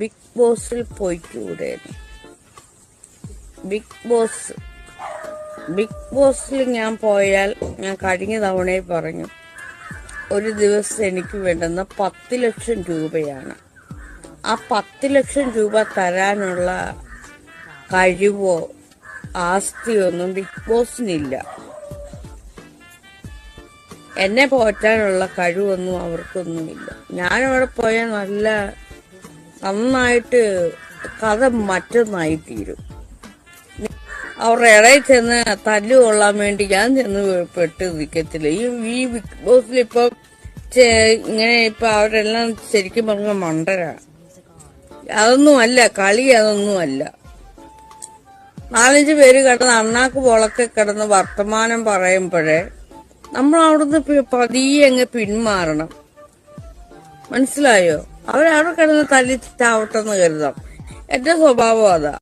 Big ബോസിൽ പോയിക്കൂടെ? Big ബോസിൽ ഞാൻ പോയാൽ, ഞാൻ കഴിഞ്ഞ തവണയെ പറഞ്ഞു, ഒരു ദിവസം എനിക്ക് വേണ്ടുന്ന 10 ലക്ഷം രൂപയാണ്. ആ 10 ലക്ഷം രൂപ തരാനുള്ള കഴിവോ ആസ്തിയൊന്നും ബിഗ് ബോസിനില്ല. എന്നെ പോറ്റാനുള്ള കഴിവൊന്നും അവർക്കൊന്നുമില്ല. ഞാനവിടെ പോയാൽ നന്നായിട്ട് കഥ മറ്റൊന്നായി തീരും. അവരുടെ ഇടയിൽ ചെന്ന് തല്ലു കൊള്ളാൻ വേണ്ടി ഞാൻ ചെന്ന് പെട്ട് നിൽക്കത്തില്ല. ഈ ബിഗ് ബോസിൽ ഇപ്പൊ ഇങ്ങനെ അവരെല്ലാം ശരിക്കും പറഞ്ഞ മണ്ടരാ. അതൊന്നുമല്ല കളി, അതൊന്നുമല്ല. 4-5 പേര് കിടന്ന് അണ്ണാക്ക് പൊളക്കെ കിടന്ന് വർത്തമാനം പറയുമ്പോഴേ നമ്മൾ അവിടുന്ന് പതിയെ അങ്ങ് പിന്മാറണം. മനസ്സിലായോ? അവരവിടെ കിടന്ന് തല്ലിച്ചാവട്ടെന്ന് കരുതാം. എന്റെ സ്വഭാവം അതാ.